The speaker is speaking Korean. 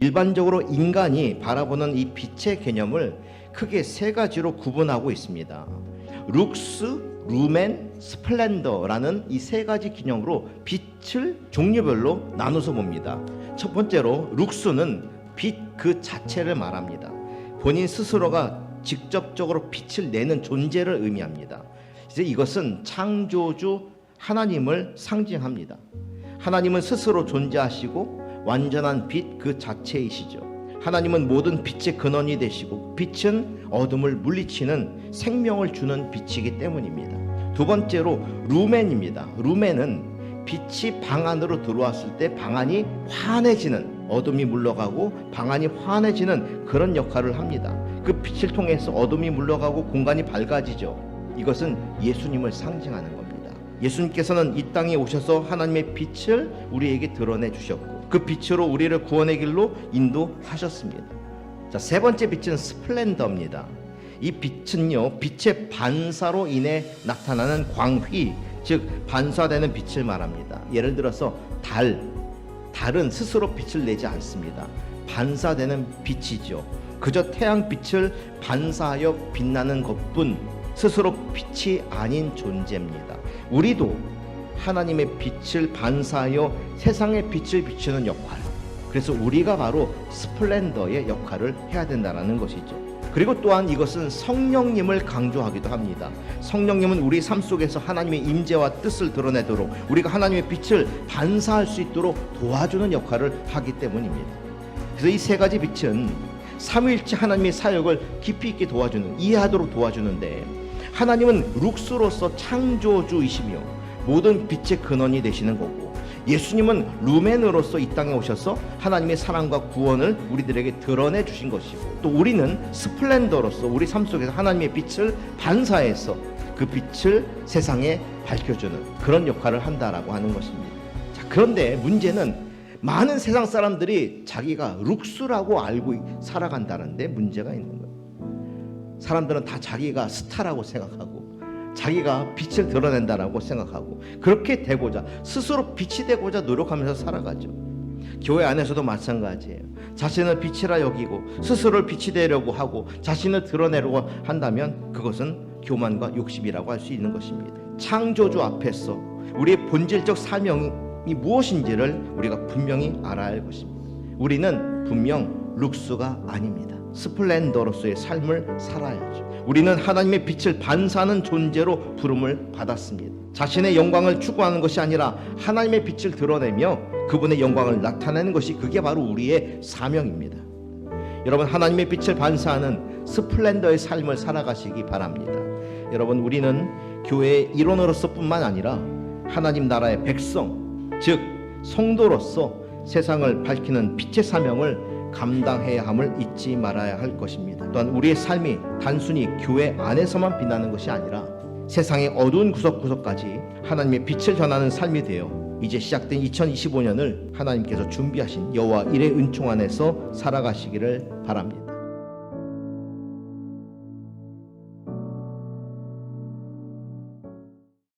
일반적으로 인간이 바라보는 이 빛의 개념을 크게 세 가지로 구분하고 있습니다. 룩스, 루멘, 스플렌더라는 이 세 가지 기념으로 빛을 종류별로 나눠서 봅니다. 첫 번째로 룩스는 빛 그 자체를 말합니다. 본인 스스로가 직접적으로 빛을 내는 존재를 의미합니다. 이제 이것은 창조주 하나님을 상징합니다. 하나님은 스스로 존재하시고 완전한 빛 그 자체이시죠. 하나님은 모든 빛의 근원이 되시고 빛은 어둠을 물리치는 생명을 주는 빛이기 때문입니다. 두 번째로 루멘입니다. 루멘은 빛이 방 안으로 들어왔을 때 방 안이 환해지는, 어둠이 물러가고 방 안이 환해지는 그런 역할을 합니다. 그 빛을 통해서 어둠이 물러가고 공간이 밝아지죠. 이것은 예수님을 상징하는 겁니다. 예수님께서는 이 땅에 오셔서 하나님의 빛을 우리에게 드러내 주셨고 그 빛으로 우리를 구원의 길로 인도하셨습니다. 자, 세 번째 빛은 스플렌더입니다. 이 빛은요, 빛의 반사로 인해 나타나는 광휘, 즉 반사되는 빛을 말합니다. 예를 들어서 달은 스스로 빛을 내지 않습니다. 반사되는 빛이죠. 그저 태양빛을 반사하여 빛나는 것뿐 스스로 빛이 아닌 존재입니다. 우리도 하나님의 빛을 반사하여 세상의 빛을 비추는 역할, 그래서 우리가 바로 스플렌더의 역할을 해야 된다는 것이죠. 그리고 또한 이것은 성령님을 강조하기도 합니다. 성령님은 우리 삶 속에서 하나님의 임재와 뜻을 드러내도록, 우리가 하나님의 빛을 반사할 수 있도록 도와주는 역할을 하기 때문입니다. 그래서 이 세 가지 빛은 삼위일체 하나님의 사역을 깊이 있게 도와주는, 이해하도록 도와주는데, 하나님은 룩스로서 창조주이시며 모든 빛의 근원이 되시는 거고, 예수님은 루멘으로서 이 땅에 오셔서 하나님의 사랑과 구원을 우리들에게 드러내 주신 것이고, 또 우리는 스플렌더로서 우리 삶 속에서 하나님의 빛을 반사해서 그 빛을 세상에 밝혀주는 그런 역할을 한다라고 하는 것입니다. 자, 그런데 문제는 많은 세상 사람들이 자기가 룩스라고 알고 살아간다는데 문제가 있는 거예요. 사람들은 다 자기가 스타라고 생각하고 자기가 빛을 드러낸다라고 생각하고 그렇게 되고자, 스스로 빛이 되고자 노력하면서 살아가죠. 교회 안에서도 마찬가지예요. 자신을 빛이라 여기고 스스로를 빛이 되려고 하고 자신을 드러내려고 한다면 그것은 교만과 욕심이라고 할 수 있는 것입니다. 창조주 앞에서 우리의 본질적 사명이 무엇인지를 우리가 분명히 알아야 할 것입니다. 우리는 분명 룩스가 아닙니다. 스플렌더로서의 삶을 살아야죠. 우리는 하나님의 빛을 반사하는 존재로 부름을 받았습니다. 자신의 영광을 추구하는 것이 아니라 하나님의 빛을 드러내며 그분의 영광을 나타내는 것이, 그게 바로 우리의 사명입니다. 여러분, 하나님의 빛을 반사하는 스플렌더의 삶을 살아가시기 바랍니다. 여러분, 우리는 교회의 일원으로서 뿐만 아니라 하나님 나라의 백성, 즉 성도로서 세상을 밝히는 빛의 사명을 감당해야 함을 잊지 말아야 할 것입니다. 또한 우리의 삶이 단순히 교회 안에서만 빛나는 것이 아니라 세상의 어두운 구석구석까지 하나님의 빛을 전하는 삶이 되어 이제 시작된 2025년을 하나님께서 준비하신 여호와 일의 은총 안에서 살아가시기를 바랍니다.